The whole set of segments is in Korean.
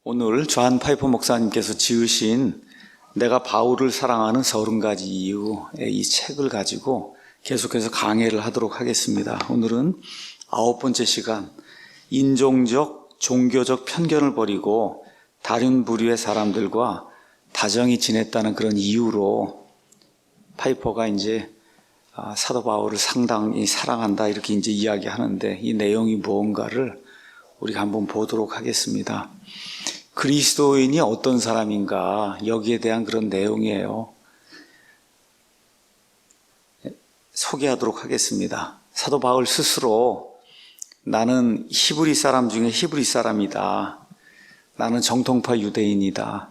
오늘 존 파이퍼 목사님께서 지으신 내가 바울을 사랑하는 30가지 이유의 이 책을 가지고 계속해서 강해를 하도록 하겠습니다. 오늘은 9번째 시간, 인종적, 종교적 편견을 버리고 다른 부류의 사람들과 다정히 지냈다는 그런 이유로 파이퍼가 이제 사도 바울을 상당히 사랑한다 이렇게 이제 이야기하는데, 이 내용이 무언가를 우리가 한번 보도록 하겠습니다. 그리스도인이 어떤 사람인가, 여기에 대한 그런 내용이에요. 소개하도록 하겠습니다. 사도 바울 스스로 나는 히브리 사람 중에 히브리 사람이다. 나는 정통파 유대인이다.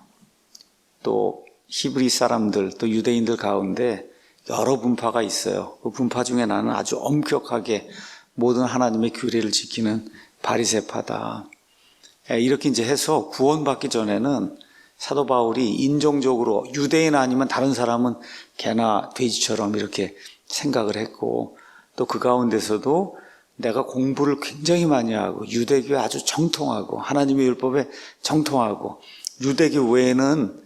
또 히브리 사람들, 또 유대인들 가운데 여러 분파가 있어요. 그 분파 중에 나는 아주 엄격하게 모든 하나님의 규례를 지키는 바리새파다. 이렇게 이제 해서 구원받기 전에는 사도 바울이 인종적으로 유대인 아니면 다른 사람은 개나 돼지처럼 이렇게 생각을 했고, 또 그 가운데서도 내가 공부를 굉장히 많이 하고 유대교에 아주 정통하고 하나님의 율법에 정통하고 유대교 외에는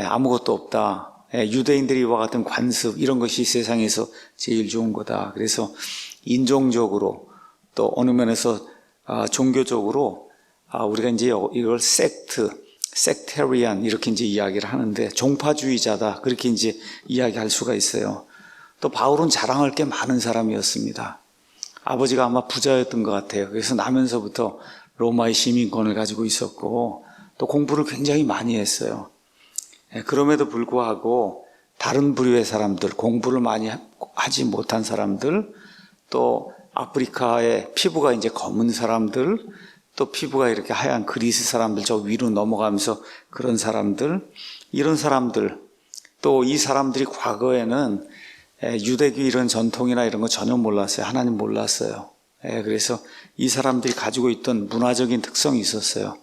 아무것도 없다. 유대인들이 이와 같은 관습, 이런 것이 세상에서 제일 좋은 거다. 그래서 인종적으로 또 어느 면에서 종교적으로 우리가 이제 이걸 섹테리안 이렇게 이제 이야기를 하는데, 종파주의자다 그렇게 이제 이야기할 수가 있어요. 또 바울은 자랑할 게 많은 사람이었습니다. 아버지가 아마 부자였던 것 같아요. 그래서 나면서부터 로마의 시민권을 가지고 있었고, 또 공부를 굉장히 많이 했어요. 그럼에도 불구하고 다른 부류의 사람들, 공부를 많이 하지 못한 사람들, 또 아프리카의 피부가 이제 검은 사람들, 또 피부가 이렇게 하얀 그리스 사람들, 저 위로 넘어가면서 그런 사람들, 이런 사람들, 또 이 사람들이 과거에는 유대교 이런 전통이나 이런 거 전혀 몰랐어요. 하나님 몰랐어요. 그래서 이 사람들이 가지고 있던 문화적인 특성이 있었어요.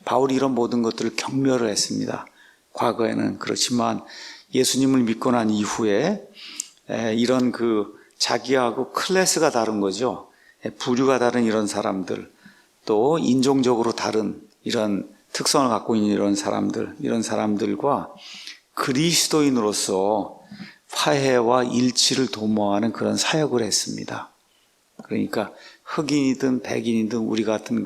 바울이 이런 모든 것들을 경멸을 했습니다. 과거에는. 그렇지만 예수님을 믿고 난 이후에 이런 자기하고 클래스가 다른 거죠. 부류가 다른 이런 사람들, 또 인종적으로 다른 이런 특성을 갖고 있는 이런 사람들과 그리스도인으로서 화해와 일치를 도모하는 그런 사역을 했습니다. 그러니까 흑인이든 백인이든 우리 같은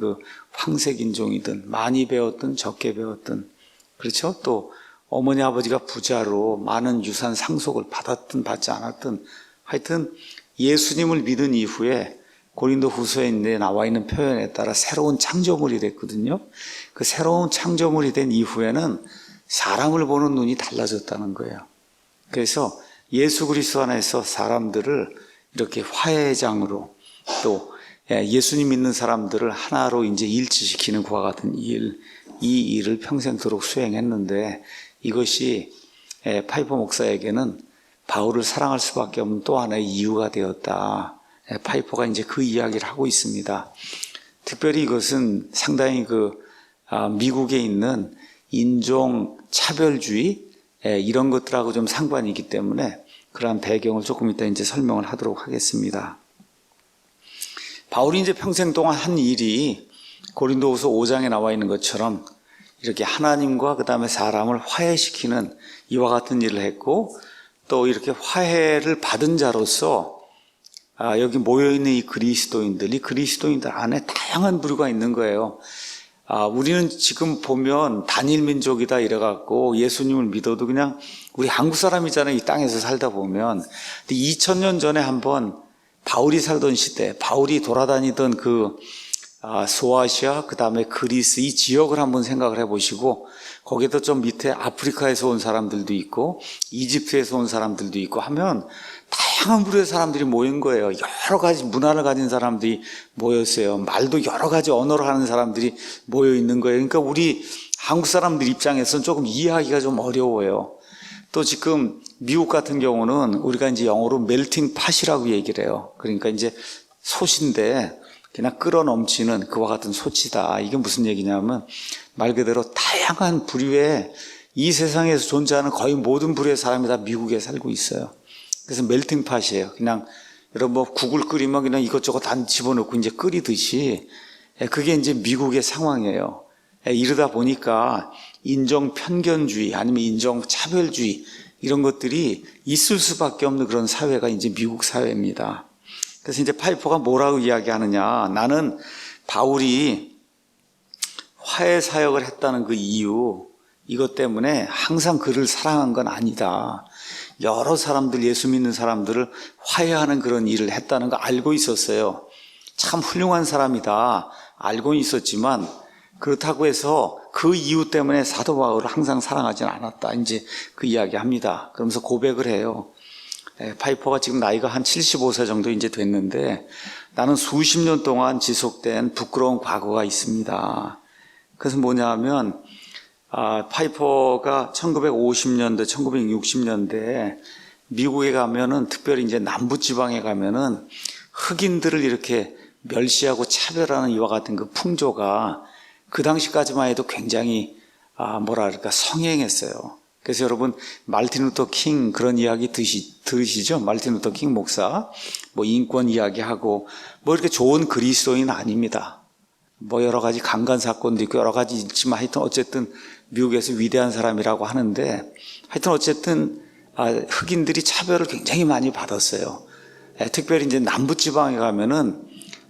황색인종이든 많이 배웠든 적게 배웠든, 그렇죠? 또 어머니 아버지가 부자로 많은 유산 상속을 받았든 받지 않았든, 하여튼 예수님을 믿은 이후에 고린도 후서에 나와 있는 표현에 따라 새로운 창조물이 됐거든요. 그 새로운 창조물이 된 이후에는 사람을 보는 눈이 달라졌다는 거예요. 그래서 예수 그리스도 안에서 사람들을 이렇게 화해장으로, 또 예수님 믿는 사람들을 하나로 이제 일치시키는 그와 같은 이 일을 평생토록 수행했는데, 이것이 파이퍼 목사에게는 바울을 사랑할 수밖에 없는 또 하나의 이유가 되었다. 파이퍼가 이제 그 이야기를 하고 있습니다. 특별히 이것은 상당히 미국에 있는 인종 차별주의 이런 것들하고 좀 상관이 있기 때문에 그러한 배경을 조금 이따 이제 설명을 하도록 하겠습니다. 바울이 이제 평생 동안 한 일이 고린도후서 5장에 나와 있는 것처럼 이렇게 하나님과 그 다음에 사람을 화해시키는 이와 같은 일을 했고, 또 이렇게 화해를 받은 자로서 여기 모여있는 이 그리스도인들 안에 다양한 부류가 있는 거예요. 우리는 지금 보면 단일 민족이다 이래갖고 예수님을 믿어도 그냥 우리 한국 사람이잖아요. 이 땅에서 살다 보면. 근데 2000년 전에 한번 바울이 살던 시대, 바울이 돌아다니던 소아시아, 그 다음에 그리스 이 지역을 한번 생각을 해보시고, 거기에도 좀 밑에 아프리카에서 온 사람들도 있고 이집트에서 온 사람들도 있고 하면 다양한 부류의 사람들이 모인 거예요. 여러 가지 문화를 가진 사람들이 모였어요. 말도 여러 가지 언어를 하는 사람들이 모여 있는 거예요. 그러니까 우리 한국 사람들 입장에서는 조금 이해하기가 좀 어려워요. 또 지금 미국 같은 경우는 우리가 이제 영어로 멜팅 팟이라고 얘기를 해요. 그러니까 이제 솥인데 그냥 끓어 넘치는 그와 같은 솥이다. 이게 무슨 얘기냐면 말 그대로 다양한 부류의 이 세상에서 존재하는 거의 모든 부류의 사람이 다 미국에 살고 있어요. 그래서 멜팅 팟이에요. 그냥 여러분 국을 끓이면 그냥 이것저것 다 집어넣고 이제 끓이듯이, 그게 이제 미국의 상황이에요. 이러다 보니까 인종 편견주의 아니면 인종 차별주의 이런 것들이 있을 수밖에 없는 그런 사회가 이제 미국 사회입니다. 그래서 이제 파이퍼가 뭐라고 이야기하느냐. 나는 바울이 화해 사역을 했다는 그 이유, 이것 때문에 항상 그를 사랑한 건 아니다. 여러 사람들, 예수 믿는 사람들을 화해하는 그런 일을 했다는 거 알고 있었어요. 참 훌륭한 사람이다. 알고는 있었지만 그렇다고 해서 그 이유 때문에 사도 바울을 항상 사랑하지는 않았다. 이제 그 이야기 합니다. 그러면서 고백을 해요. 파이퍼가 지금 나이가 한 75세 정도 이제 됐는데 나는 수십 년 동안 지속된 부끄러운 과거가 있습니다. 그래서 뭐냐 하면 파이퍼가 1950년대, 1960년대에 미국에 가면은 특별히 이제 남부지방에 가면은 흑인들을 이렇게 멸시하고 차별하는 이와 같은 그 풍조가 그 당시까지만 해도 굉장히 성행했어요. 그래서 여러분 말틴 루터 킹 그런 이야기 들으시죠? 말틴 루터 킹 목사 뭐 인권 이야기하고 뭐 이렇게 좋은 그리스도인 아닙니다. 뭐 여러 가지 강간 사건도 있고 여러 가지 있지만 하여튼 어쨌든 미국에서 위대한 사람이라고 하는데 하여튼 어쨌든 흑인들이 차별을 굉장히 많이 받았어요. 특별히 이제 남부지방에 가면은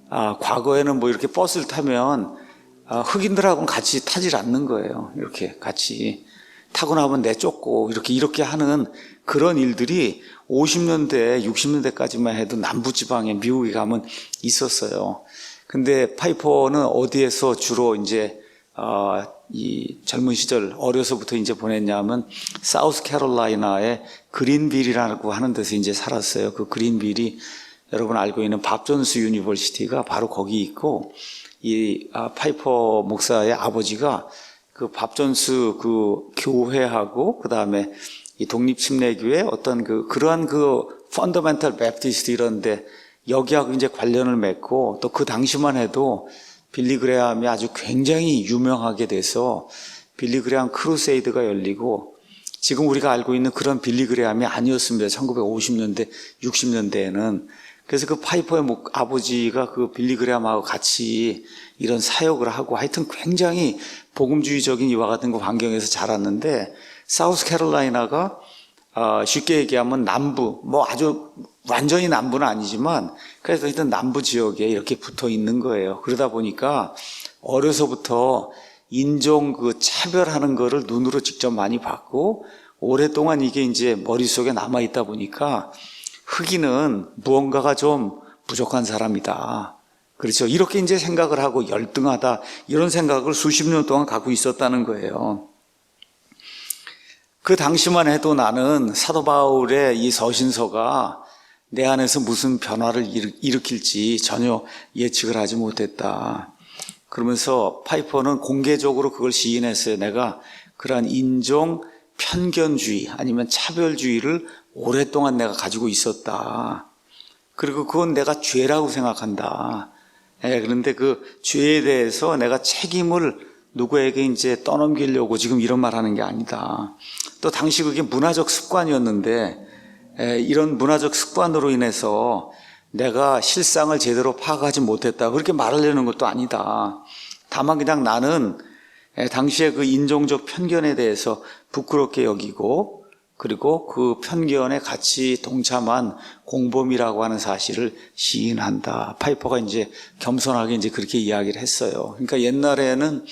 과거에는 뭐 이렇게 버스를 타면 흑인들하고는 같이 타질 않는 거예요. 이렇게 같이 타고 나면 내쫓고 이렇게 하는 그런 일들이 50년대, 60년대까지만 해도 남부지방에 미국에 가면 있었어요. 근데 파이퍼는 어디에서 주로 이제 이 젊은 시절 어려서부터 이제 보냈냐면 사우스캐롤라이나의 그린빌이라고 하는 데서 이제 살았어요. 그 그린빌이 여러분 알고 있는 밥 존스 유니버시티가 바로 거기 있고 이 파이퍼 목사의 아버지가 그 밥 존스 그 교회하고 그 다음에 이 독립침례교회 어떤 그러한 펀더멘털 베프티스트 이런데 여기하고 이제 관련을 맺고 또 그 당시만 해도 빌리 그레함이 아주 굉장히 유명하게 돼서 빌리 그레함 크루세이드가 열리고 지금 우리가 알고 있는 그런 빌리 그레함이 아니었습니다. 1950년대, 60년대에는. 그래서 그 파이퍼의 아버지가 그 빌리 그레함하고 같이 이런 사역을 하고 하여튼 굉장히 복음주의적인 이와 같은 그 환경에서 자랐는데 사우스캐롤라이나가 쉽게 얘기하면 남부, 뭐 아주 완전히 남부는 아니지만 그래서 하여튼 남부 지역에 이렇게 붙어 있는 거예요. 그러다 보니까 어려서부터 인종 차별하는 거를 눈으로 직접 많이 봤고 오랫동안 이게 이제 머릿속에 남아 있다 보니까 흑인은 무언가가 좀 부족한 사람이다. 그렇죠. 이렇게 이제 생각을 하고 열등하다 이런 생각을 수십 년 동안 갖고 있었다는 거예요. 그 당시만 해도 나는 사도 바울의 이 서신서가 내 안에서 무슨 변화를 일으킬지 전혀 예측을 하지 못했다. 그러면서 파이퍼는 공개적으로 그걸 시인했어요. 내가 그러한 인종 편견주의 아니면 차별주의를 오랫동안 내가 가지고 있었다. 그리고 그건 내가 죄라고 생각한다. 그런데 그 죄에 대해서 내가 책임을 누구에게 이제 떠넘기려고 지금 이런 말 하는 게 아니다. 또 당시 그게 문화적 습관이었는데 이런 문화적 습관으로 인해서 내가 실상을 제대로 파악하지 못했다. 그렇게 말하려는 것도 아니다. 다만 그냥 나는 당시에 그 인종적 편견에 대해서 부끄럽게 여기고 그리고 그 편견에 같이 동참한 공범이라고 하는 사실을 시인한다. 파이퍼가 이제 겸손하게 이제 그렇게 이야기를 했어요. 그러니까 옛날에는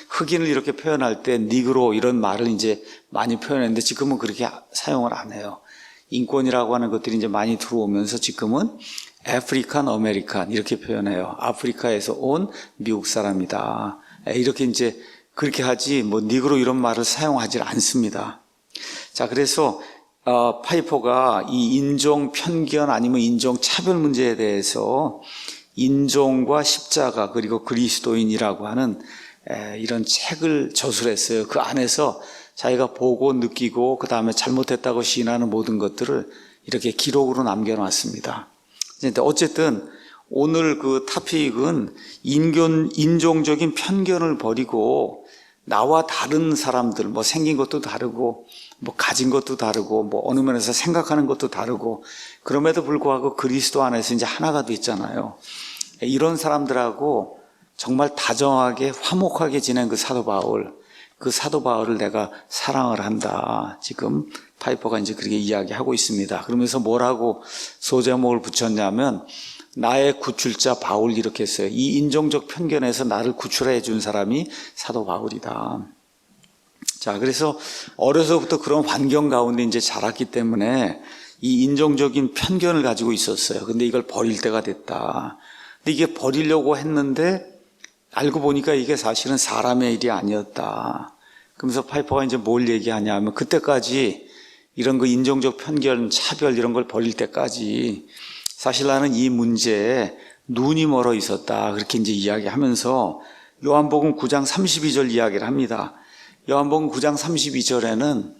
흑인을 이렇게 표현할 때 니그로 이런 말을 이제 많이 표현했는데 지금은 그렇게 사용을 안 해요. 인권이라고 하는 것들이 이제 많이 들어오면서 지금은 아프리칸 아메리칸 이렇게 표현해요. 아프리카에서 온 미국 사람이다. 이렇게 이제 그렇게 하지 뭐 니그로 이런 말을 사용하지 않습니다. 자, 그래서 파이퍼가 이 인종 편견 아니면 인종 차별 문제에 대해서 인종과 십자가 그리고 그리스도인이라고 하는 이런 책을 저술했어요. 그 안에서 자기가 보고 느끼고 그 다음에 잘못했다고 시인하는 모든 것들을 이렇게 기록으로 남겨놨습니다. 근데 어쨌든 오늘 그 토픽은 인종적인 편견을 버리고 나와 다른 사람들, 뭐 생긴 것도 다르고 뭐 가진 것도 다르고 뭐 어느 면에서 생각하는 것도 다르고 그럼에도 불구하고 그리스도 안에서 이제 하나가 됐잖아요. 이런 사람들하고 정말 다정하게 화목하게 지낸 그 사도 바울을 내가 사랑을 한다. 지금 파이퍼가 이제 그렇게 이야기하고 있습니다. 그러면서 뭐라고 소제목을 붙였냐면 나의 구출자 바울 이렇게 했어요. 이 인종적 편견에서 나를 구출해 준 사람이 사도 바울이다. 자, 그래서 어려서부터 그런 환경 가운데 이제 자랐기 때문에 이 인종적인 편견을 가지고 있었어요. 근데 이걸 버릴 때가 됐다. 근데 이게 버리려고 했는데 알고 보니까 이게 사실은 사람의 일이 아니었다. 그러면서 파이퍼가 이제 뭘 얘기하냐 하면 그때까지 이런 그 인종적 편견, 차별 이런 걸 버릴 때까지 사실 나는 이 문제에 눈이 멀어 있었다. 그렇게 이제 이야기하면서 요한복음 9장 32절 이야기를 합니다. 요한복음 9장 32절에는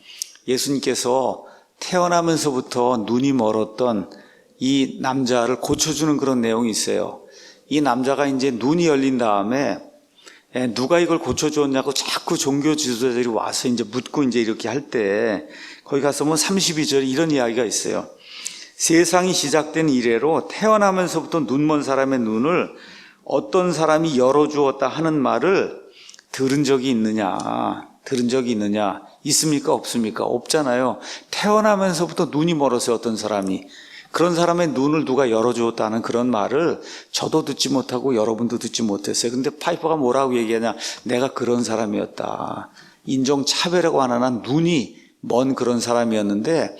예수님께서 태어나면서부터 눈이 멀었던 이 남자를 고쳐주는 그런 내용이 있어요. 이 남자가 이제 눈이 열린 다음에 누가 이걸 고쳐주었냐고 자꾸 종교 지도자들이 와서 이제 묻고 이제 이렇게 할 때 거기 가서 보면 32절에 이런 이야기가 있어요. 세상이 시작된 이래로 태어나면서부터 눈먼 사람의 눈을 어떤 사람이 열어주었다 하는 말을 들은 적이 있느냐? 있습니까? 없습니까? 없잖아요. 태어나면서부터 눈이 멀었어요. 어떤 사람이. 그런 사람의 눈을 누가 열어주었다는 그런 말을 저도 듣지 못하고 여러분도 듣지 못했어요. 근데 파이퍼가 뭐라고 얘기하냐? 내가 그런 사람이었다. 인종차별하고 하나 난 눈이 먼 그런 사람이었는데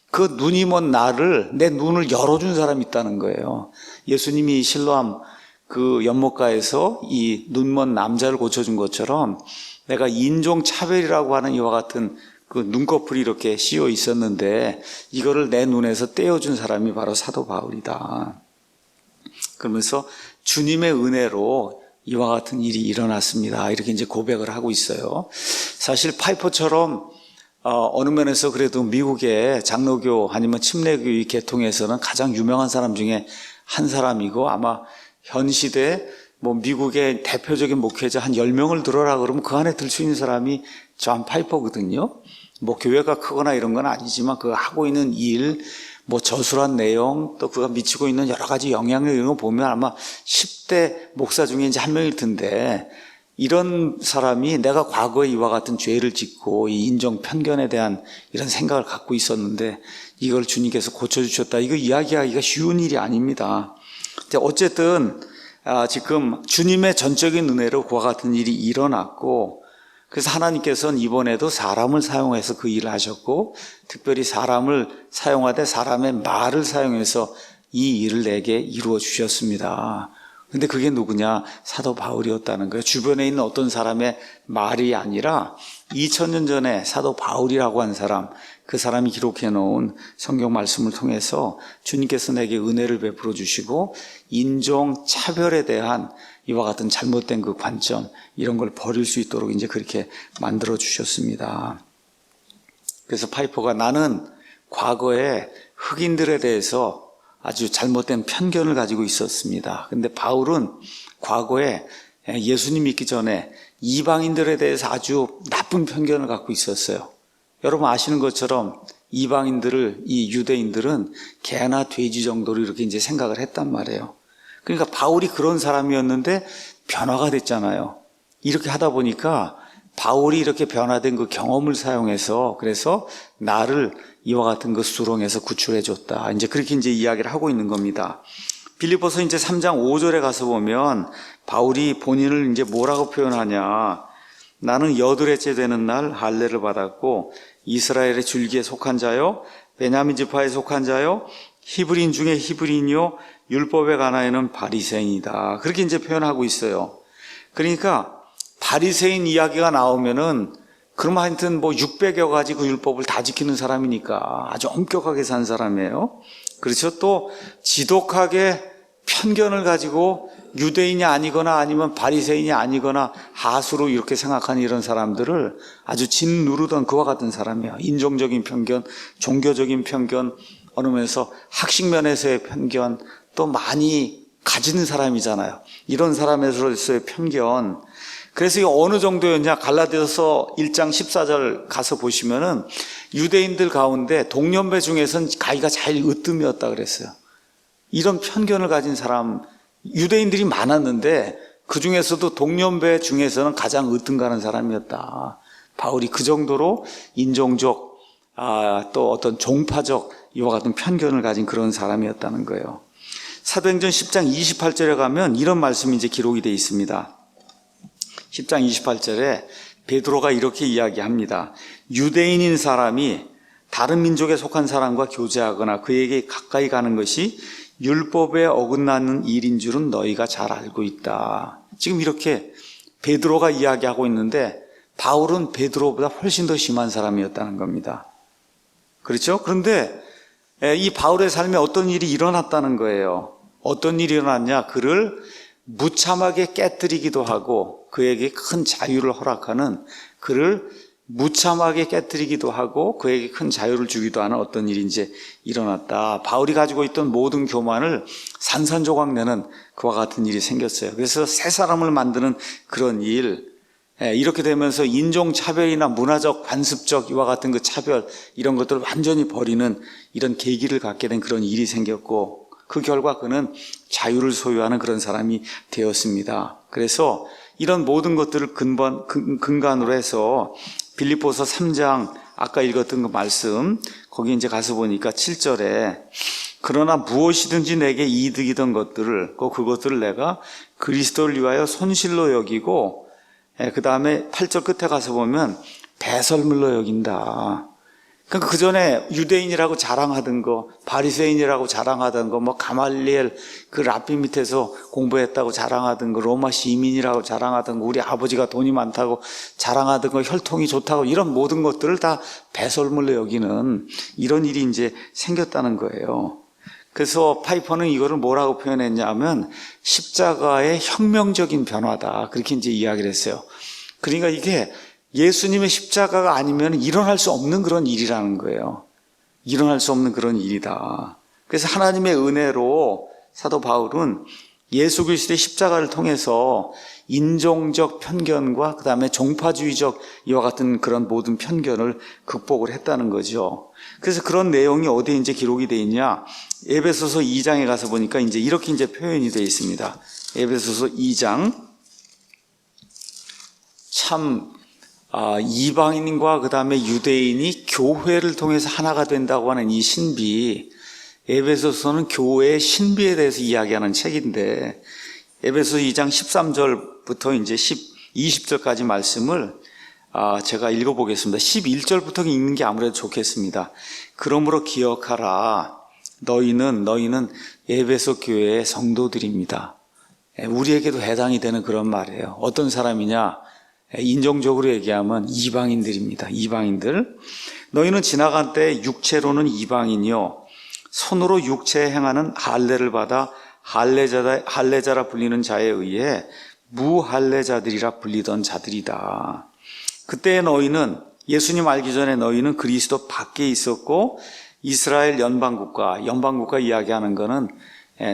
그 눈이 먼 나를, 내 눈을 열어준 사람이 있다는 거예요. 예수님이 실로암 그 연못가에서 이 눈먼 남자를 고쳐준 것처럼 내가 인종차별이라고 하는 이와 같은 그 눈꺼풀이 이렇게 씌어 있었는데 이거를 내 눈에서 떼어준 사람이 바로 사도 바울이다. 그러면서 주님의 은혜로 이와 같은 일이 일어났습니다. 이렇게 이제 고백을 하고 있어요. 사실 파이퍼처럼 어느 면에서 그래도 미국의 장로교 아니면 침례교의 계통에서는 가장 유명한 사람 중에 한 사람이고 아마 현 시대 뭐 미국의 대표적인 목회자 한 10명을 들어라 그러면 그 안에 들 수 있는 사람이 존 파이퍼거든요. 뭐 교회가 크거나 이런 건 아니지만 그 하고 있는 일, 뭐 저술한 내용, 또 그가 미치고 있는 여러 가지 영향력 이런 거 보면 아마 10대 목사 중에 이제 한 명일 텐데 이런 사람이 내가 과거에 이와 같은 죄를 짓고 이 인종 편견에 대한 이런 생각을 갖고 있었는데 이걸 주님께서 고쳐주셨다. 이거 이야기하기가 쉬운 일이 아닙니다. 어쨌든 지금 주님의 전적인 은혜로 그와 같은 일이 일어났고 그래서 하나님께서는 이번에도 사람을 사용해서 그 일을 하셨고 특별히 사람을 사용하되 사람의 말을 사용해서 이 일을 내게 이루어 주셨습니다. 근데 그게 누구냐? 사도 바울이었다는 거예요. 주변에 있는 어떤 사람의 말이 아니라 2000년 전에 사도 바울이라고 한 사람, 그 사람이 기록해 놓은 성경 말씀을 통해서 주님께서 내게 은혜를 베풀어 주시고 인종 차별에 대한 이와 같은 잘못된 그 관점 이런 걸 버릴 수 있도록 이제 그렇게 만들어 주셨습니다. 그래서 파이퍼가 나는 과거에 흑인들에 대해서 아주 잘못된 편견을 가지고 있었습니다. 근데 바울은 과거에 예수님 믿기 전에 이방인들에 대해서 아주 나쁜 편견을 갖고 있었어요. 여러분 아시는 것처럼 이방인들을 이 유대인들은 개나 돼지 정도로 이렇게 이제 생각을 했단 말이에요. 그러니까 바울이 그런 사람이었는데 변화가 됐잖아요. 이렇게 하다 보니까 바울이 이렇게 변화된 그 경험을 사용해서 그래서 나를 이와 같은 그 수렁에서 구출해 줬다. 이제 그렇게 이제 이야기를 하고 있는 겁니다. 빌립보서 이제 3장 5절에 가서 보면 바울이 본인을 이제 뭐라고 표현하냐. 나는 여드레째 되는 날 할례를 받았고 이스라엘의 줄기에 속한 자요, 베냐민 지파에 속한 자요, 히브리인 중에 히브리인이요, 율법에 관하여는 바리새인이다. 그렇게 이제 표현하고 있어요. 그러니까 바리새인 이야기가 나오면은 그러면 하여튼 뭐 600여 가지 그 율법을 다 지키는 사람이니까 아주 엄격하게 산 사람이에요. 그렇죠. 또 지독하게 편견을 가지고 유대인이 아니거나 아니면 바리새인이 아니거나 하수로 이렇게 생각하는 이런 사람들을 아주 짓누르던 그와 같은 사람이에요. 인종적인 편견, 종교적인 편견, 어느 면에서 학식 면에서의 편견 또 많이 가지는 사람이잖아요. 이런 사람에서의 편견. 그래서 이게 어느 정도였냐? 갈라디아서 1장 14절 가서 보시면은 유대인들 가운데 동년배 중에서는 가기가 제일 으뜸이었다 그랬어요. 이런 편견을 가진 사람, 유대인들이 많았는데 그 중에서도 동년배 중에서는 가장 으뜸가는 사람이었다. 바울이 그 정도로 인종적, 또 어떤 종파적 이와 같은 편견을 가진 그런 사람이었다는 거예요. 사도행전 10장 28절에 가면 이런 말씀이 이제 기록이 되어 있습니다. 10장 28절에 베드로가 이렇게 이야기합니다. 유대인인 사람이 다른 민족에 속한 사람과 교제하거나 그에게 가까이 가는 것이 율법에 어긋나는 일인 줄은 너희가 잘 알고 있다. 지금 이렇게 베드로가 이야기하고 있는데 바울은 베드로보다 훨씬 더 심한 사람이었다는 겁니다. 그렇죠? 그런데 이 바울의 삶에 어떤 일이 일어났다는 거예요. 어떤 일이 일어났냐? 그를 무참하게 깨뜨리기도 하고 그에게 큰 자유를 허락하는, 그를 무참하게 깨뜨리기도 하고 그에게 큰 자유를 주기도 하는 어떤 일이 이제 일어났다. 바울이 가지고 있던 모든 교만을 산산조각 내는 그와 같은 일이 생겼어요. 그래서 새 사람을 만드는 그런 일, 이렇게 되면서 인종차별이나 문화적, 관습적 이와 같은 그 차별, 이런 것들을 완전히 버리는 이런 계기를 갖게 된 그런 일이 생겼고, 그 결과 그는 자유를 소유하는 그런 사람이 되었습니다. 그래서 이런 모든 것들을 근간으로 해서 빌립보서 3장 아까 읽었던 그 말씀, 거기 이제 가서 보니까 7절에 그러나 무엇이든지 내게 이득이던 것들을, 그것들을 내가 그리스도를 위하여 손실로 여기고, 그 다음에 8절 끝에 가서 보면 배설물로 여긴다. 그러니까 그 전에 유대인이라고 자랑하던 거, 바리새인이라고 자랑하던 거, 뭐 가말리엘 그 랍비 밑에서 공부했다고 자랑하던 거, 로마 시민이라고 자랑하던 거, 우리 아버지가 돈이 많다고 자랑하던 거, 혈통이 좋다고, 이런 모든 것들을 다 배설물로 여기는 이런 일이 이제 생겼다는 거예요. 그래서 파이퍼는 이거를 뭐라고 표현했냐면 십자가의 혁명적인 변화다, 그렇게 이제 이야기를 했어요. 그러니까 이게 예수님의 십자가가 아니면 일어날 수 없는 그런 일이라는 거예요. 일어날 수 없는 그런 일이다. 그래서 하나님의 은혜로 사도 바울은 예수 그리스도의 십자가를 통해서 인종적 편견과 그 다음에 종파주의적 이와 같은 그런 모든 편견을 극복을 했다는 거죠. 그래서 그런 내용이 어디에 이제 기록이 되어 있냐? 에베소서 2장에 가서 보니까 이제 이렇게 이제 표현이 되어 있습니다. 에베소서 2장. 참, 이방인과 그 다음에 유대인이 교회를 통해서 하나가 된다고 하는 이 신비, 에베소서는 교회의 신비에 대해서 이야기하는 책인데, 에베소서 2장 13절부터 이제 20절까지 말씀을 제가 읽어보겠습니다. 11절부터 읽는 게 아무래도 좋겠습니다. 그러므로 기억하라. 너희는 에베소 교회의 성도들입니다. 우리에게도 해당이 되는 그런 말이에요. 어떤 사람이냐? 인종적으로 얘기하면 이방인들입니다. 이방인들. 너희는 지나간 때 육체로는 이방인이요 손으로 육체에 행하는 할례를 받아 할례자라 불리는 자에 의해 무할례자들이라 불리던 자들이다. 그때 너희는, 예수님 알기 전에 너희는 그리스도 밖에 있었고 이스라엘 연방국가 이야기하는 거는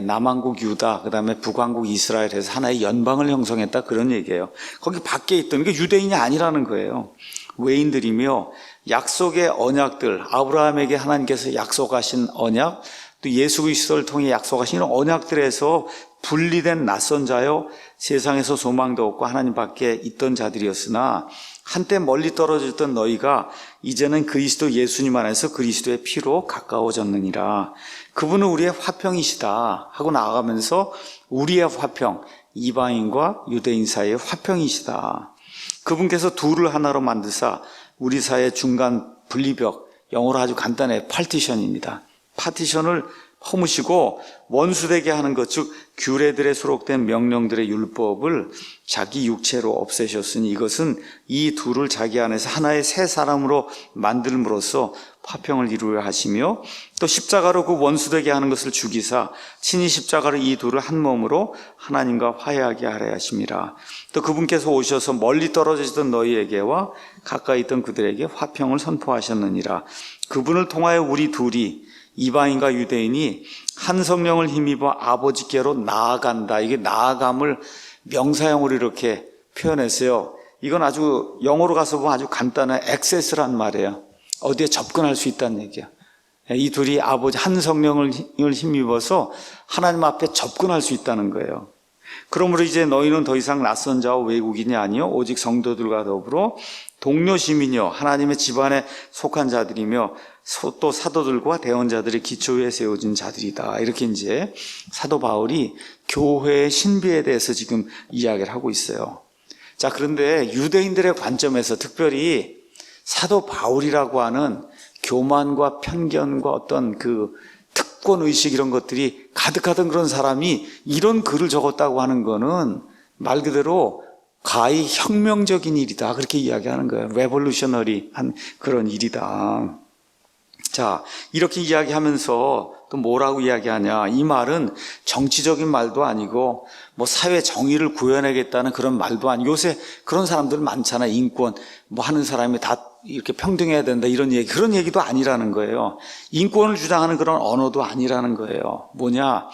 남왕국 유다, 그 다음에 북왕국 이스라엘에서 하나의 연방을 형성했다, 그런 얘기예요. 거기 밖에 있던 게 유대인이 아니라는 거예요. 외인들이며 약속의 언약들, 아브라함에게 하나님께서 약속하신 언약, 또 예수 그리스도를 통해 약속하신 언약들에서 분리된 낯선 자요, 세상에서 소망도 없고 하나님 밖에 있던 자들이었으나 한때 멀리 떨어졌던 너희가 이제는 그리스도 예수님 안에서 그리스도의 피로 가까워졌느니라. 그분은 우리의 화평이시다 하고 나아가면서 우리의 화평, 이방인과 유대인 사이의 화평이시다. 그분께서 둘을 하나로 만드사 우리 사이의 중간 분리벽, 영어로 아주 간단해 파티션입니다. 파티션을 허무시고 원수되게 하는 것, 즉 규례들에 수록된 명령들의 율법을 자기 육체로 없애셨으니 이것은 이 둘을 자기 안에서 하나의 새 사람으로 만들므로써 화평을 이루려 하시며, 또 십자가로 그 원수되게 하는 것을 죽이사 친히 십자가로 이 둘을 한 몸으로 하나님과 화해하게 하려 하심이라. 또 그분께서 오셔서 멀리 떨어져 있던 너희에게와 가까이 있던 그들에게 화평을 선포하셨느니라. 그분을 통하여 우리 둘이, 이방인과 유대인이 한 성령을 힘입어 아버지께로 나아간다. 이게 나아감을 명사형으로 이렇게 표현했어요. 이건 아주 영어로 가서 보면 아주 간단한 액세스란 말이에요. 어디에 접근할 수 있다는 얘기야. 이 둘이 아버지 한 성령을 힘입어서 하나님 앞에 접근할 수 있다는 거예요. 그러므로 이제 너희는 더 이상 낯선 자와 외국인이 아니요 오직 성도들과 더불어 동료 시민이요 하나님의 집안에 속한 자들이며 또 사도들과 대언자들의 기초 위에 세워진 자들이다. 이렇게 이제 사도 바울이 교회의 신비에 대해서 지금 이야기를 하고 있어요. 자, 그런데 유대인들의 관점에서 특별히 사도 바울이라고 하는 교만과 편견과 어떤 그 특권의식 이런 것들이 가득하던 그런 사람이 이런 글을 적었다고 하는 거는 말 그대로 가히 혁명적인 일이다. 그렇게 이야기하는 거예요. 레볼루셔너리한 그런 일이다. 자, 이렇게 이야기하면서 또 뭐라고 이야기하냐. 이 말은 정치적인 말도 아니고 뭐 사회 정의를 구현하겠다는 그런 말도 아니고 요새 그런 사람들 많잖아. 인권 뭐 하는 사람이 다 이렇게 평등해야 된다 이런 얘기, 그런 얘기도 아니라는 거예요. 인권을 주장하는 그런 언어도 아니라는 거예요. 뭐냐,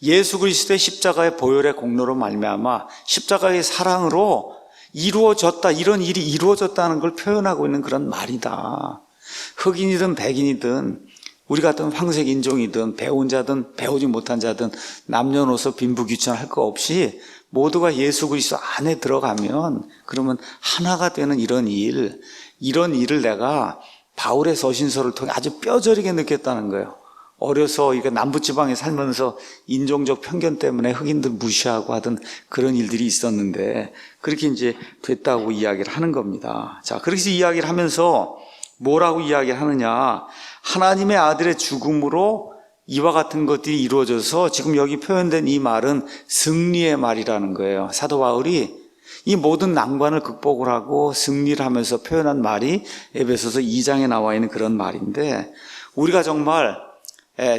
예수 그리스도의 십자가의 보혈의 공로로 말미암아 십자가의 사랑으로 이루어졌다, 이런 일이 이루어졌다는 걸 표현하고 있는 그런 말이다. 흑인이든 백인이든 우리 같은 황색 인종이든 배운 자든 배우지 못한 자든 남녀노소 빈부귀천할 거 없이 모두가 예수 그리스도 안에 들어가면 그러면 하나가 되는 이런 일을 내가 바울의 서신서를 통해 아주 뼈저리게 느꼈다는 거예요. 어려서 이거 남부지방에 살면서 인종적 편견 때문에 흑인들 무시하고 하던 그런 일들이 있었는데 그렇게 이제 됐다고 이야기를 하는 겁니다. 자, 그렇게 이야기를 하면서 뭐라고 이야기를 하느냐, 하나님의 아들의 죽음으로 이와 같은 것들이 이루어져서 지금 여기 표현된 이 말은 승리의 말이라는 거예요. 사도 바울이 이 모든 난관을 극복을 하고 승리를 하면서 표현한 말이 에베소서 2장에 나와 있는 그런 말인데, 우리가 정말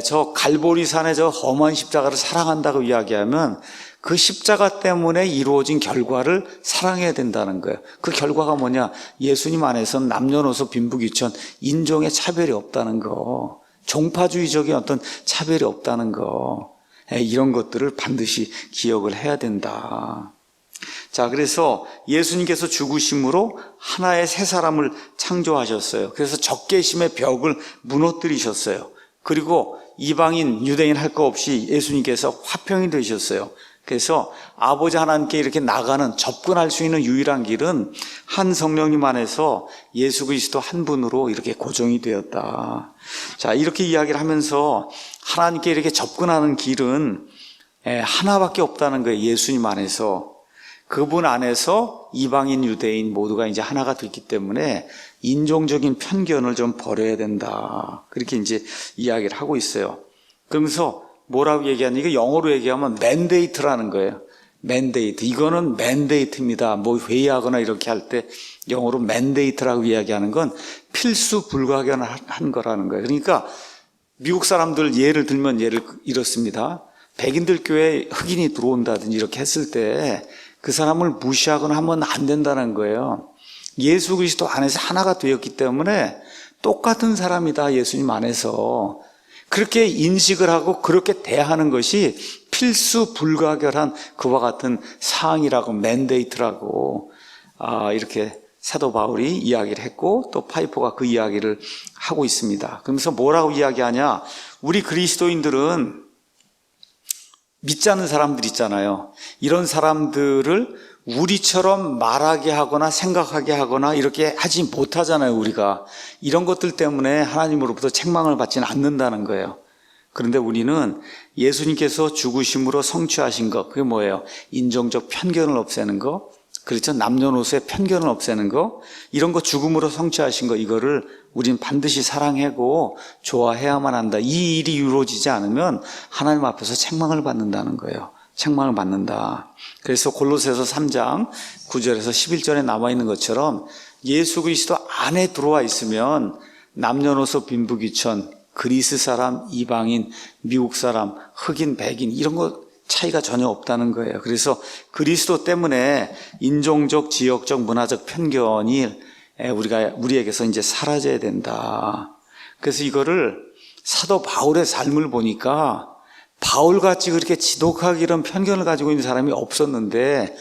저 갈보리산의 저 험한 십자가를 사랑한다고 이야기하면 그 십자가 때문에 이루어진 결과를 사랑해야 된다는 거예요. 그 결과가 뭐냐, 예수님 안에서는 남녀노소 빈부귀천 인종의 차별이 없다는 거, 종파주의적인 어떤 차별이 없다는 거, 이런 것들을 반드시 기억을 해야 된다. 자, 그래서 예수님께서 죽으심으로 하나의 새 사람을 창조하셨어요. 그래서 적개심의 벽을 무너뜨리셨어요. 그리고 이방인, 유대인 할 거 없이 예수님께서 화평이 되셨어요. 그래서 아버지 하나님께 이렇게 나가는, 접근할 수 있는 유일한 길은 한 성령님 안에서 예수 그리스도 한 분으로 이렇게 고정이 되었다. 자, 이렇게 이야기를 하면서 하나님께 이렇게 접근하는 길은 하나밖에 없다는 거예요. 예수님 안에서. 그분 안에서 이방인, 유대인 모두가 이제 하나가 됐기 때문에 인종적인 편견을 좀 버려야 된다. 그렇게 이제 이야기를 하고 있어요. 그러면서 뭐라고 얘기하냐, 이거 영어로 얘기하면 맨데이트라는 거예요. 맨데이트. 이거는 맨데이트입니다. 뭐 회의하거나 이렇게 할 때 영어로 맨데이트라고 이야기하는 건 필수 불가결한 거라는 거예요. 그러니까 미국 사람들 예를 들면 이렇습니다. 백인들 교회에 흑인이 들어온다든지 이렇게 했을 때 그 사람을 무시하거나 하면 안 된다는 거예요. 예수 그리스도 안에서 하나가 되었기 때문에 똑같은 사람이다, 예수님 안에서. 그렇게 인식을 하고 그렇게 대하는 것이 필수 불가결한 그와 같은 사항이라고, 맨데이트라고 이렇게 사도 바울이 이야기를 했고, 또 파이퍼가 그 이야기를 하고 있습니다. 그러면서 뭐라고 이야기하냐, 우리 그리스도인들은 믿지 않는 사람들 있잖아요. 이런 사람들을 우리처럼 말하게 하거나 생각하게 하거나 이렇게 하지 못하잖아요, 우리가. 이런 것들 때문에 하나님으로부터 책망을 받지는 않는다는 거예요. 그런데 우리는 예수님께서 죽으심으로 성취하신 것, 그게 뭐예요? 인종적 편견을 없애는 거, 그렇죠? 남녀노소의 편견을 없애는 거, 이런 거 죽음으로 성취하신 거, 이거를 우린 반드시 사랑하고 좋아해야만 한다. 이 일이 이루어지지 않으면 하나님 앞에서 책망을 받는다는 거예요. 책망을 받는다. 그래서 골로새서 3장 9절에서 11절에 나와 있는 것처럼 예수 그리스도 안에 들어와 있으면 남녀노소 빈부귀천, 그리스 사람, 이방인, 미국 사람, 흑인, 백인 이런 거 차이가 전혀 없다는 거예요. 그래서 그리스도 때문에 인종적, 지역적, 문화적 편견이 우리에게서 이제 사라져야 된다. 그래서 이거를 사도 바울의 삶을 보니까 바울같이 그렇게 지독하게 이런 편견을 가지고 있는 사람이 없었는데,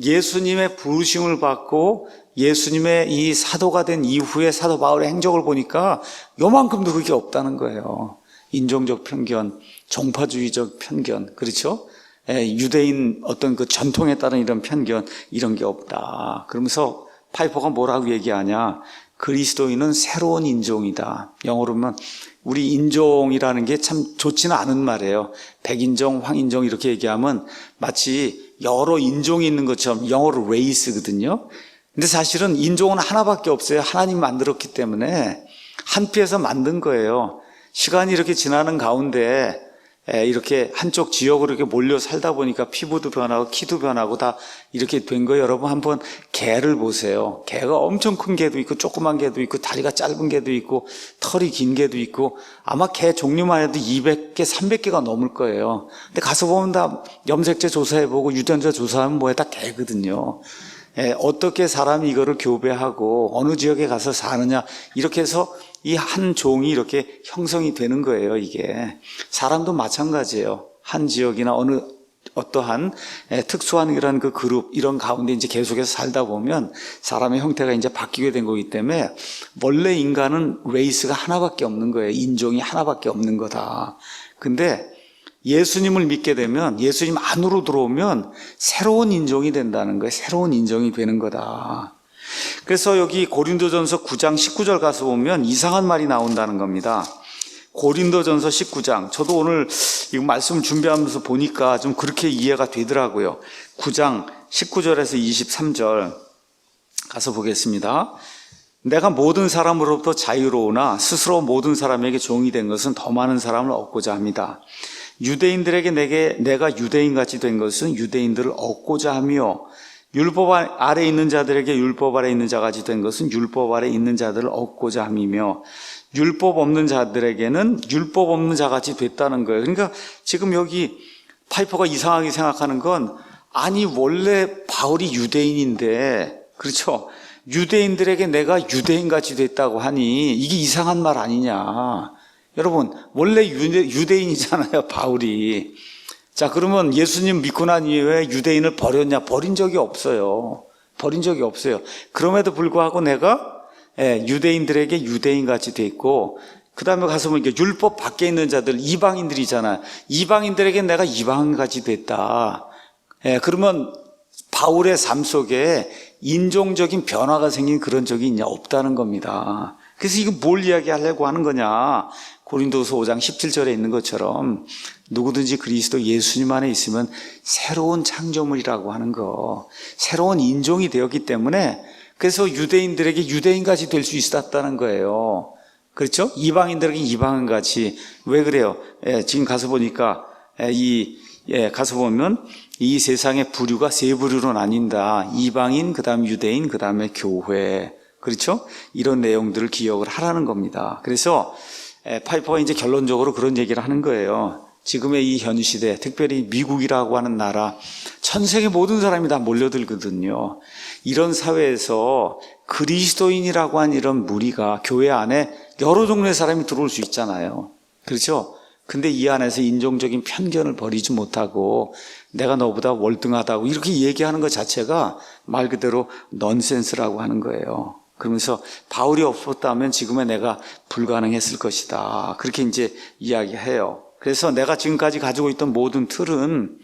예수님의 부르심을 받고 예수님의 이 사도가 된 이후에 사도 바울의 행적을 보니까 요만큼도 그게 없다는 거예요. 인종적 편견, 종파주의적 편견, 그렇죠? 유대인 어떤 그 전통에 따른 이런 편견 이런 게 없다. 그러면서 파이퍼가 뭐라고 얘기하냐? 그리스도인은 새로운 인종이다. 영어로 보면 우리 인종이라는 게 참 좋지는 않은 말이에요. 백인종, 황인종 이렇게 얘기하면 마치 여러 인종이 있는 것처럼 영어로 레이스거든요. 근데 사실은 인종은 하나밖에 없어요. 하나님 만들었기 때문에 한 피에서 만든 거예요. 시간이 이렇게 지나는 가운데 이렇게 한쪽 지역으로 이렇게 몰려 살다 보니까 피부도 변하고 키도 변하고 다 이렇게 된 거예요. 여러분 한번 개를 보세요. 개가 엄청 큰 개도 있고 조그만 개도 있고 다리가 짧은 개도 있고 털이 긴 개도 있고 아마 개 종류만 해도 200개, 300개가 넘을 거예요. 근데 가서 보면 다 염색체 조사해보고 유전자 조사하면 뭐야 다 개거든요. 어떻게 사람이 이거를 교배하고 어느 지역에 가서 사느냐 이렇게 해서 이 한 종이 이렇게 형성이 되는 거예요. 이게 사람도 마찬가지예요. 한 지역이나 어떠한 특수한 이런 그 그룹 이런 가운데 이제 계속해서 살다 보면 사람의 형태가 이제 바뀌게 된 거기 때문에 원래 인간은 레이스가 하나밖에 없는 거예요. 인종이 하나밖에 없는 거다. 근데 예수님을 믿게 되면 예수님 안으로 들어오면 새로운 인종이 된다는 거예요. 새로운 인종이 되는 거다. 그래서 여기 고린도전서 9장 19절 가서 보면 이상한 말이 나온다는 겁니다. 고린도전서 19장. 저도 오늘 이 말씀을 준비하면서 보니까 좀 그렇게 이해가 되더라고요. 9장 19절에서 23절 가서 보겠습니다. 내가 모든 사람으로부터 자유로우나 스스로 모든 사람에게 종이 된 것은 더 많은 사람을 얻고자 합니다. 유대인들에게 내가 유대인같이 된 것은 유대인들을 얻고자 하며 율법 아래 있는 자들에게 율법 아래 있는 자같이 된 것은 율법 아래 있는 자들을 얻고자 함이며 율법 없는 자들에게는 율법 없는 자같이 됐다는 거예요. 그러니까 지금 여기 파이퍼가 이상하게 생각하는 건 아니 원래 바울이 유대인인데 그렇죠? 유대인들에게 내가 유대인같이 됐다고 하니 이게 이상한 말 아니냐. 여러분 원래 유대인이잖아요 바울이. 자 그러면 예수님 믿고 난 이후에 유대인을 버렸냐? 버린 적이 없어요. 버린 적이 없어요. 그럼에도 불구하고 내가 유대인들에게 유대인같이 돼 있고 그 다음에 가서 보니까 율법 밖에 있는 자들 이방인들이잖아요. 이방인들에게 내가 이방인같이 됐다. 그러면 바울의 삶 속에 인종적인 변화가 생긴 그런 적이 있냐? 없다는 겁니다. 그래서 이거 뭘 이야기하려고 하는 거냐? 고린도서 5장 17절에 있는 것처럼 누구든지 그리스도 예수님 안에 있으면 새로운 창조물이라고 하는 거, 새로운 인종이 되었기 때문에 그래서 유대인들에게 유대인같이 될 수 있었다는 거예요. 그렇죠? 이방인들에게 이방인같이. 왜 그래요? 지금 가서 보니까 가서 보면 이 세상의 부류가 세 부류로 나뉜다. 이방인, 그 다음 유대인, 그 다음에 교회. 그렇죠? 이런 내용들을 기억을 하라는 겁니다. 그래서 파이퍼가 이제 결론적으로 그런 얘기를 하는 거예요. 지금의 이 현 시대, 특별히 미국이라고 하는 나라, 전 세계 모든 사람이 다 몰려들거든요. 이런 사회에서 그리스도인이라고 하는 이런 무리가 교회 안에 여러 종류의 사람이 들어올 수 있잖아요. 그렇죠? 근데 이 안에서 인종적인 편견을 버리지 못하고 내가 너보다 월등하다고 이렇게 얘기하는 것 자체가 말 그대로 넌센스라고 하는 거예요. 그러면서 바울이 없었다면 지금의 내가 불가능했을 것이다. 그렇게 이제 이야기해요. 그래서 내가 지금까지 가지고 있던 모든 틀은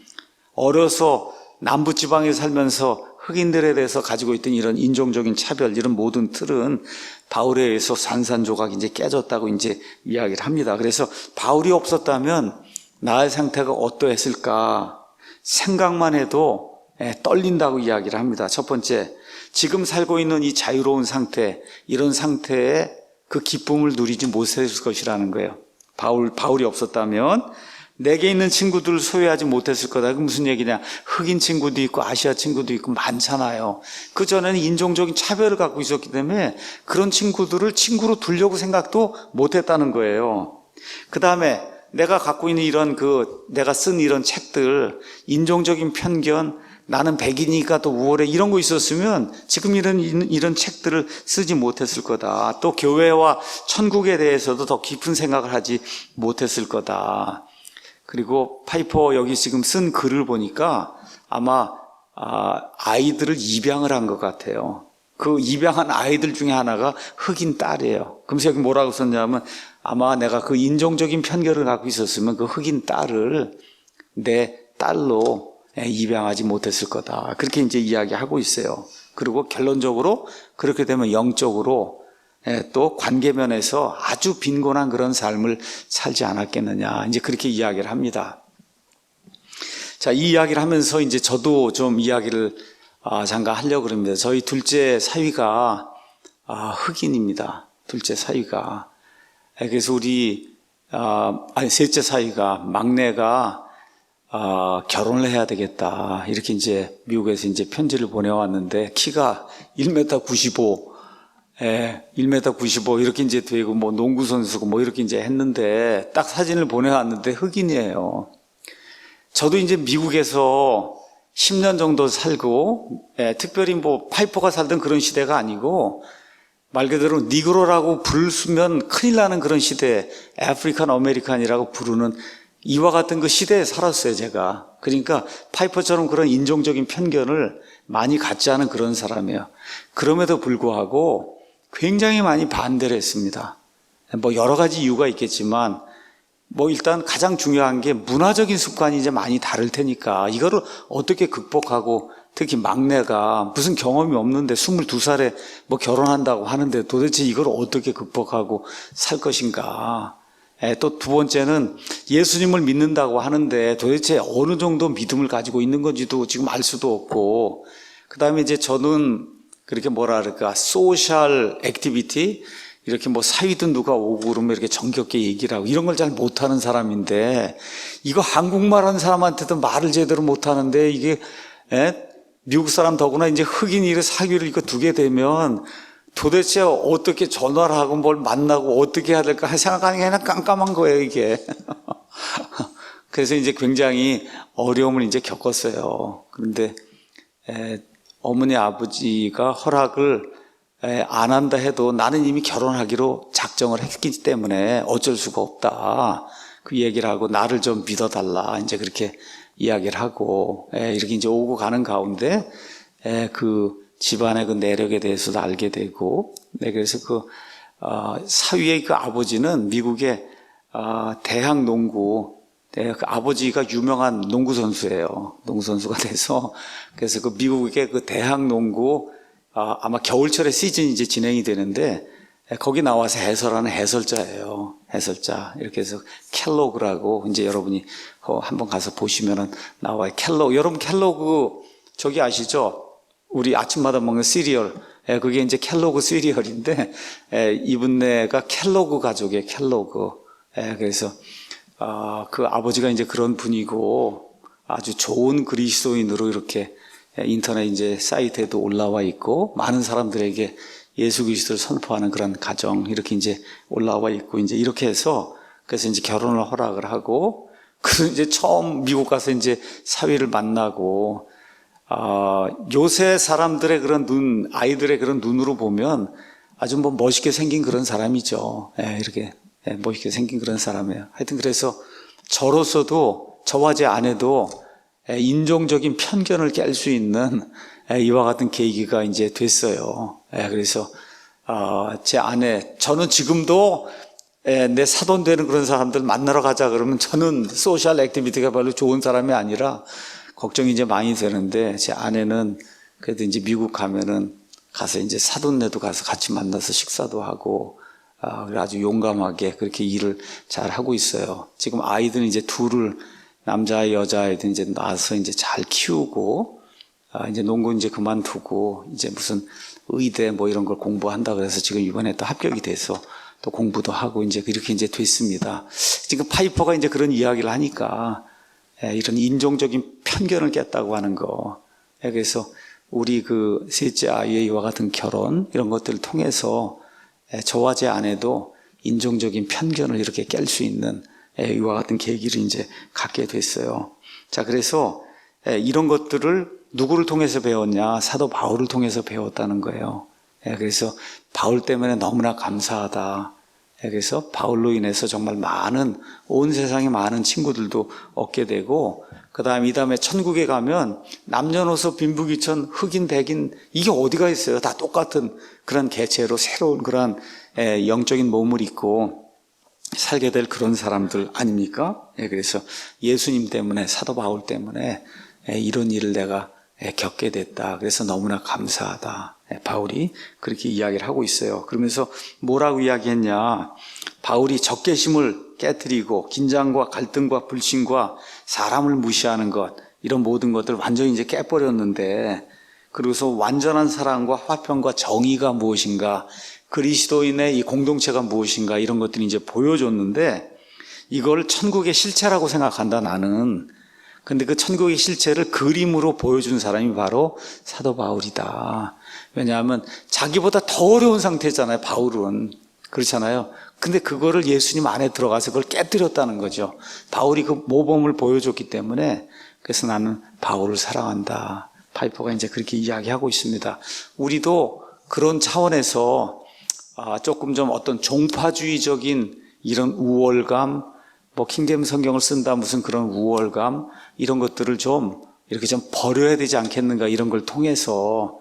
어려서 남부지방에 살면서 흑인들에 대해서 가지고 있던 이런 인종적인 차별, 이런 모든 틀은 바울에 의해서 산산조각 이제 깨졌다고 이제 이야기를 합니다. 그래서 바울이 없었다면 나의 상태가 어떠했을까? 생각만 해도 떨린다고 이야기를 합니다. 첫 번째, 지금 살고 있는 이 자유로운 상태, 이런 상태에 그 기쁨을 누리지 못했을 것이라는 거예요. 바울이 없었다면 내게 있는 친구들을 소유하지 못했을 거다. 그 무슨 얘기냐? 흑인 친구도 있고 아시아 친구도 있고 많잖아요. 그 전에는 인종적인 차별을 갖고 있었기 때문에 그런 친구들을 친구로 두려고 생각도 못했다는 거예요. 그 다음에 내가 갖고 있는 내가 쓴 이런 책들, 인종적인 편견, 나는 백인이니까 또 우월해 이런 거 있었으면 지금 이런 책들을 쓰지 못했을 거다. 또 교회와 천국에 대해서도 더 깊은 생각을 하지 못했을 거다. 그리고 파이퍼 여기 지금 쓴 글을 보니까 아마 아이들을 입양을 한 것 같아요. 그 입양한 아이들 중에 하나가 흑인 딸이에요. 그래서 여기 뭐라고 썼냐면 아마 내가 그 인종적인 편견을 갖고 있었으면 그 흑인 딸을 내 딸로 입양하지 못했을 거다. 그렇게 이제 이야기하고 있어요. 그리고 결론적으로 그렇게 되면 영적으로 또 관계면에서 아주 빈곤한 그런 삶을 살지 않았겠느냐. 이제 그렇게 이야기를 합니다. 자, 이 이야기를 하면서 이제 저도 좀 이야기를 잠깐 하려고 합니다. 저희 둘째 사위가 흑인입니다. 둘째 사위가. 그래서 셋째 사위가, 막내가 결혼을 해야 되겠다. 이렇게 이제 미국에서 이제 편지를 보내왔는데, 키가 1m 95, 1m 95 이렇게 이제 되고, 뭐 농구선수고 뭐 이렇게 이제 했는데, 딱 사진을 보내왔는데 흑인이에요. 저도 이제 미국에서 10년 정도 살고, 특별히 뭐 파이퍼가 살던 그런 시대가 아니고, 말 그대로 니그로라고 부르면 큰일 나는 그런 시대, 아프리칸 아메리칸이라고 부르는 이와 같은 그 시대에 살았어요, 제가. 그러니까 파이퍼처럼 그런 인종적인 편견을 많이 갖지 않은 그런 사람이에요. 그럼에도 불구하고 굉장히 많이 반대를 했습니다. 뭐 여러 가지 이유가 있겠지만, 뭐 일단 가장 중요한 게 문화적인 습관이 이제 많이 다를 테니까 이거를 어떻게 극복하고, 특히 막내가 무슨 경험이 없는데 22살에 뭐 결혼한다고 하는데 도대체 이걸 어떻게 극복하고 살 것인가. 또 두 번째는 예수님을 믿는다고 하는데 도대체 어느 정도 믿음을 가지고 있는 건지도 지금 알 수도 없고, 그 다음에 이제 저는 그렇게 소셜 액티비티, 이렇게 뭐 사위든 누가 오고 그러면 이렇게 정겹게 얘기를 하고 이런 걸 잘 못하는 사람인데, 이거 한국말 하는 사람한테도 말을 제대로 못하는데, 이게 미국 사람 더구나 이제 흑인이 사귀를 이거 두게 되면 도대체 어떻게 전화를 하고 뭘 만나고 어떻게 해야 될까 생각하는 게 그냥 깜깜한 거예요, 이게. 그래서 이제 굉장히 어려움을 이제 겪었어요. 그런데 어머니 아버지가 허락을 안 한다 해도 나는 이미 결혼하기로 작정을 했기 때문에 어쩔 수가 없다. 그 얘기를 하고 나를 좀 믿어달라. 이제 그렇게 이야기를 하고, 이렇게 이제 오고 가는 가운데, 그 집안의 그 내력에 대해서도 알게 되고, 그래서 사위의 그 아버지는 미국의, 대학 농구, 그 아버지가 유명한 농구 선수예요. 농구 선수가 돼서, 그래서 그 미국의 그 대학 농구, 아마 겨울철에 시즌이 이제 진행이 되는데, 거기 나와서 해설하는 해설자예요. 해설자. 이렇게 해서 켈로그라고, 이제 여러분이 한번 가서 보시면은 나와요. 여러분 켈로그, 저기 아시죠? 우리 아침마다 먹는 시리얼. 그게 이제 켈로그 시리얼인데, 이분네가 켈로그 가족이에요. 켈로그. 그래서, 그 아버지가 이제 그런 분이고, 아주 좋은 그리스도인으로 이렇게 인터넷 이제 사이트에도 올라와 있고, 많은 사람들에게 예수 그리스도를 선포하는 그런 가정 이렇게 이제 올라와 있고, 이제 이렇게 해서 그래서 이제 결혼을 허락을 하고, 그래서 이제 처음 미국 가서 이제 사위를 만나고, 요새 사람들의 그런 아이들의 그런 눈으로 보면 아주 뭐 멋있게 생긴 그런 사람이죠. 이렇게 멋있게 생긴 그런 사람이에요. 하여튼 그래서 저로서도, 저와 제 아내도 인종적인 편견을 깰 수 있는 이와 같은 계기가 이제 됐어요. 그래서 제 아내, 저는 지금도 내 사돈 되는 그런 사람들 만나러 가자 그러면 저는 소셜 액티비티가 별로 좋은 사람이 아니라 걱정이 이제 많이 되는데, 제 아내는 그래도 이제 미국 가면은 가서 이제 사돈네도 가서 같이 만나서 식사도 하고, 아주 용감하게 그렇게 일을 잘 하고 있어요. 지금 아이들은 이제 둘을, 남자아이, 여자아이들 이제 낳아서 이제 잘 키우고, 이제 농구 이제 그만두고, 이제 무슨 의대 뭐 이런 걸 공부한다 그래서 지금 이번에 또 합격이 돼서 또 공부도 하고 이제 이렇게 이제 됐습니다. 지금 파이퍼가 이제 그런 이야기를 하니까, 이런 인종적인 편견을 깼다고 하는 거. 그래서 우리 그 셋째 아이의 이와 같은 결혼, 이런 것들을 통해서 저와 제 아내도 인종적인 편견을 이렇게 깰 수 있는 이와 같은 계기를 이제 갖게 됐어요. 자, 그래서 이런 것들을 누구를 통해서 배웠냐? 사도 바울을 통해서 배웠다는 거예요. 그래서 바울 때문에 너무나 감사하다. 그래서 바울로 인해서 정말 온 세상에 많은 친구들도 얻게 되고, 그 다음에 천국에 가면 남녀노소 빈부귀천 흑인 백인 이게 어디가 있어요? 다 똑같은 그런 개체로 새로운 그런 영적인 몸을 입고, 살게 될 그런 사람들 아닙니까? 그래서 예수님 때문에, 사도 바울 때문에 이런 일을 내가 겪게 됐다. 그래서 너무나 감사하다. 바울이 그렇게 이야기를 하고 있어요. 그러면서 뭐라고 이야기했냐? 바울이 적개심을 깨뜨리고 긴장과 갈등과 불신과 사람을 무시하는 것, 이런 모든 것들을 완전히 이제 깨버렸는데, 그러고서 완전한 사랑과 화평과 정의가 무엇인가, 그리스도인의 이 공동체가 무엇인가, 이런 것들이 이제 보여줬는데, 이걸 천국의 실체라고 생각한다, 나는. 근데 그 천국의 실체를 그림으로 보여준 사람이 바로 사도 바울이다. 왜냐하면 자기보다 더 어려운 상태잖아요, 바울은. 그렇잖아요. 근데 그거를 예수님 안에 들어가서 그걸 깨뜨렸다는 거죠. 바울이 그 모범을 보여줬기 때문에. 그래서 나는 바울을 사랑한다. 파이퍼가 이제 그렇게 이야기하고 있습니다. 우리도 그런 차원에서 조금 좀 어떤 종파주의적인 이런 우월감, 뭐 킹제임 성경을 쓴다 무슨 그런 우월감, 이런 것들을 좀 이렇게 좀 버려야 되지 않겠는가, 이런 걸 통해서.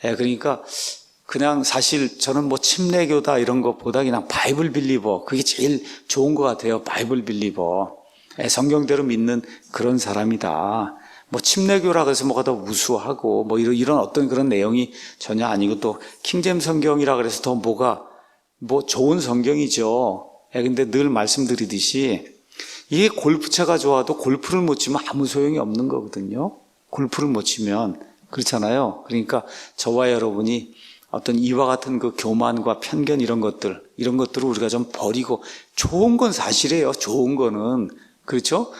그러니까 그냥 사실 저는 뭐 침례교다 이런 것보다 그냥 바이블 빌리버, 그게 제일 좋은 것 같아요. 바이블 빌리버, 성경대로 믿는 그런 사람이다. 뭐 침례교라 그래서 뭐가 더 우수하고 뭐 이런 어떤 그런 내용이 전혀 아니고, 또 킹제임 성경이라 그래서 더 뭐가 뭐 좋은 성경이죠. 근데 늘 말씀드리듯이 이게 골프채가 좋아도 골프를 못 치면 아무 소용이 없는 거거든요. 골프를 못 치면. 그렇잖아요. 그러니까 저와 여러분이 어떤 이와 같은 그 교만과 편견 이런 것들을 우리가 좀 버리고, 좋은 건 사실이에요. 좋은 거는. 그렇죠?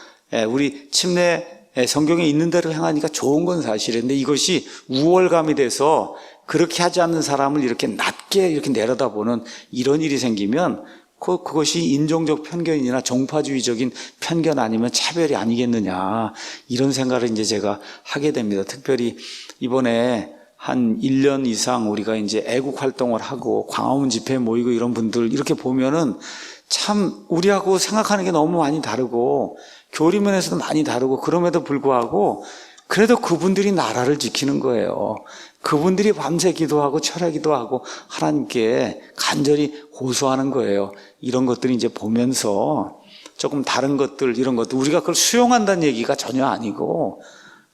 우리 침례 성경에 있는 대로 행하니까 좋은 건 사실인데, 이것이 우월감이 돼서 그렇게 하지 않는 사람을 이렇게 낮게 이렇게 내려다보는 이런 일이 생기면 그것이 인종적 편견이나 종파주의적인 편견 아니면 차별이 아니겠느냐, 이런 생각을 이제 제가 하게 됩니다. 특별히 이번에 한 1년 이상 우리가 이제 애국 활동을 하고 광화문 집회에 모이고 이런 분들 이렇게 보면은 참 우리하고 생각하는 게 너무 많이 다르고 교리면에서도 많이 다르고, 그럼에도 불구하고 그래도 그분들이 나라를 지키는 거예요. 그분들이 밤새 기도하고 철야기도 하고 하나님께 간절히 호소하는 거예요. 이런 것들이 이제 보면서 조금 다른 것들, 이런 것들 우리가 그걸 수용한다는 얘기가 전혀 아니고,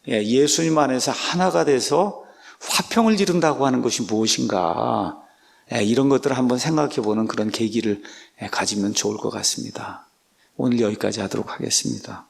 예수님 안에서 하나가 돼서 화평을 이룬다고 하는 것이 무엇인가, 이런 것들을 한번 생각해 보는 그런 계기를 가지면 좋을 것 같습니다. 오늘 여기까지 하도록 하겠습니다.